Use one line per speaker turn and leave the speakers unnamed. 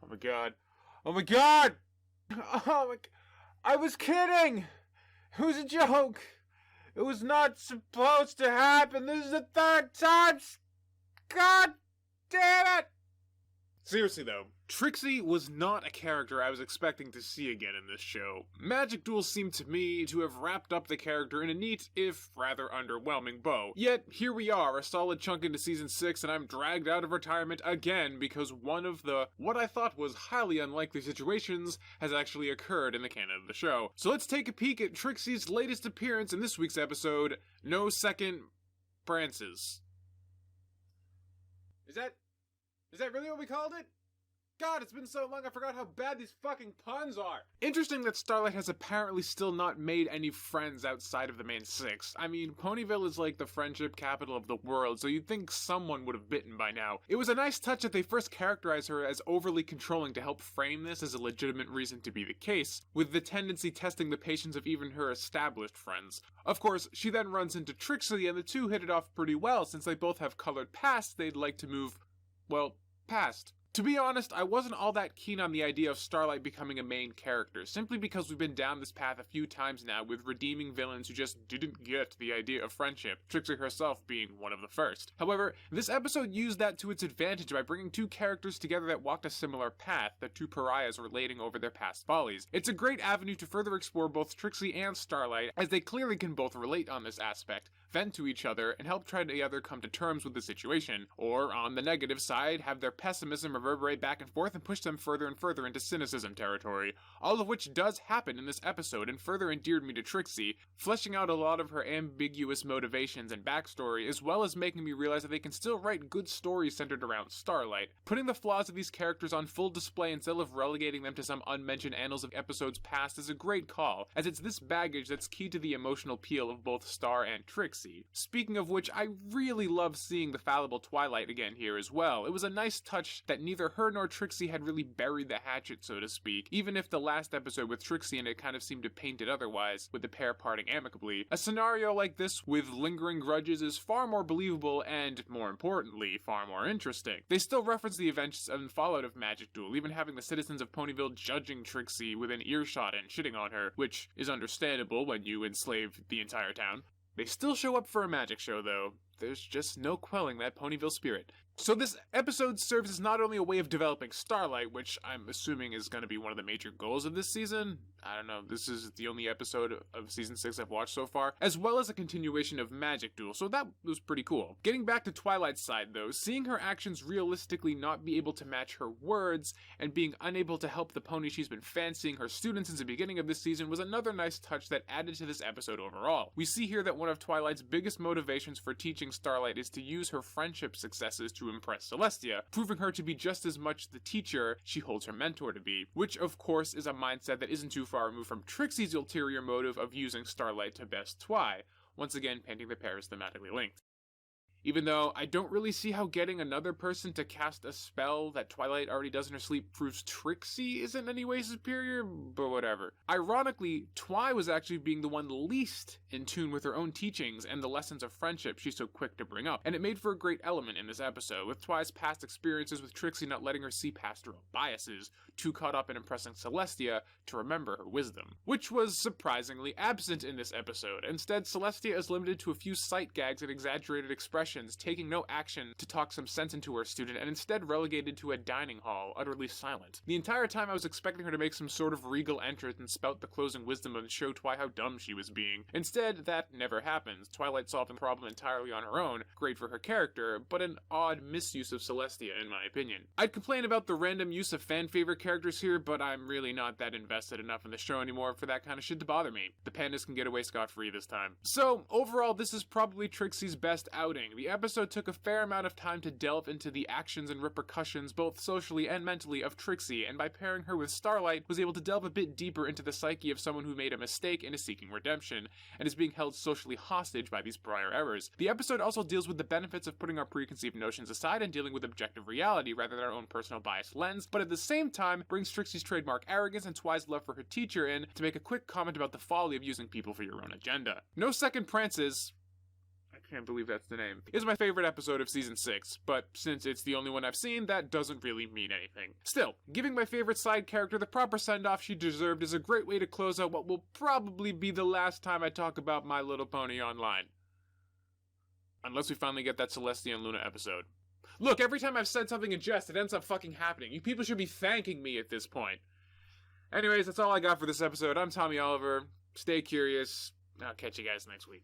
Oh my god. Oh my god! Oh my... I was kidding! It was a joke! It was not supposed to happen! This is the third time! God damn it! Seriously though, Trixie was not a character I was expecting to see again in this show. Magic Duel seemed to me to have wrapped up the character in a neat, if rather underwhelming bow. Yet, here we are, a solid chunk into season 6, and I'm dragged out of retirement again because one of the, what I thought was highly unlikely situations has actually occurred in the canon of the show. So let's take a peek at Trixie's latest appearance in this week's episode, No Second Prances. Is that really what we called it? God, it's been so long I forgot how bad these fucking puns are! Interesting that Starlight has apparently still not made any friends outside of the main 6. I mean, Ponyville is like the friendship capital of the world, so you'd think someone would have bitten by now. It was a nice touch that they first characterized her as overly controlling to help frame this as a legitimate reason to be the case, with the tendency testing the patience of even her established friends. Of course, she then runs into Trixie, and the two hit it off pretty well since they both have colored pasts they'd like to move, well, past. To be honest, I wasn't all that keen on the idea of Starlight becoming a main character, simply because we've been down this path a few times now with redeeming villains who just didn't get the idea of friendship, Trixie herself being one of the first. However, this episode used that to its advantage by bringing two characters together that walked a similar path, the two pariahs relating over their past follies. It's a great avenue to further explore both Trixie and Starlight, as they clearly can both relate on this aspect, vent to each other, and help try together come to terms with the situation, or on the negative side, have their pessimism reverberate back and forth and push them further and further into cynicism territory, all of which does happen in this episode and further endeared me to Trixie, fleshing out a lot of her ambiguous motivations and backstory, as well as making me realize that they can still write good stories centered around Starlight. Putting the flaws of these characters on full display instead of relegating them to some unmentioned annals of episodes past is a great call, as it's this baggage that's key to the emotional appeal of both Star and Trixie. Speaking of which, I really love seeing the fallible Twilight again here as well. It was a nice touch that neither her nor Trixie had really buried the hatchet, so to speak, even if the last episode with Trixie in it kind of seemed to paint it otherwise, with the pair parting amicably. A scenario like this with lingering grudges is far more believable and, more importantly, far more interesting. They still reference the events and fallout of Magic Duel, even having the citizens of Ponyville judging Trixie within earshot and shitting on her, which is understandable when you enslave the entire town. They still show up for a magic show, though. There's just no quelling that Ponyville spirit. So this episode serves as not only a way of developing Starlight, which I'm assuming is going to be one of the major goals of this season. I don't know, this is the only episode of season 6 I've watched so far, as well as a continuation of Magic Duel, so that was pretty cool. Getting back to Twilight's side though, seeing her actions realistically not be able to match her words, and being unable to help the pony she's been fancying her students since the beginning of this season was another nice touch that added to this episode overall. We see here that one of Twilight's biggest motivations for teaching Starlight is to use her friendship successes to impress Celestia, proving her to be just as much the teacher she holds her mentor to be, which of course is a mindset that isn't too far removed from Trixie's ulterior motive of using Starlight to best Twi, once again painting the pair as thematically linked. Even though I don't really see how getting another person to cast a spell that Twilight already does in her sleep proves Trixie isn't in any way superior, but whatever. Ironically, Twi was actually being the one least in tune with her own teachings and the lessons of friendship she's so quick to bring up, and it made for a great element in this episode, with Twi's past experiences with Trixie not letting her see past her own biases, too caught up in impressing Celestia to remember her wisdom, which was surprisingly absent in this episode. Instead, Celestia is limited to a few sight gags and exaggerated expressions, taking no action to talk some sense into her student, and instead relegated to a dining hall, utterly silent. The entire time I was expecting her to make some sort of regal entrance and spout the closing wisdom and show Twi how dumb she was being. Instead, that never happens, Twilight solving the problem entirely on her own, great for her character, but an odd misuse of Celestia in my opinion. I'd complain about the random use of fan-favorite characters here, but I'm really not that invested enough in the show anymore for that kind of shit to bother me. The pandas can get away scot-free this time. So, overall, this is probably Trixie's best outing. The episode took a fair amount of time to delve into the actions and repercussions, both socially and mentally, of Trixie, and by pairing her with Starlight, was able to delve a bit deeper into the psyche of someone who made a mistake and is seeking redemption, and is being held socially hostage by these prior errors. The episode also deals with the benefits of putting our preconceived notions aside and dealing with objective reality rather than our own personal biased lens, but at the same time brings Trixie's trademark arrogance and Twi's love for her teacher in to make a quick comment about the folly of using people for your own agenda. No Second Prances, I can't believe that's the name, is my favorite episode of season 6, but since it's the only one I've seen, that doesn't really mean anything. Still, giving my favorite side character the proper send-off she deserved is a great way to close out what will probably be the last time I talk about My Little Pony online. Unless we finally get that Celestia and Luna episode. Look, every time I've said something in jest, it ends up fucking happening. You people should be thanking me at this point. Anyways, that's all I got for this episode. I'm Tommy Oliver. Stay curious. I'll catch you guys next week.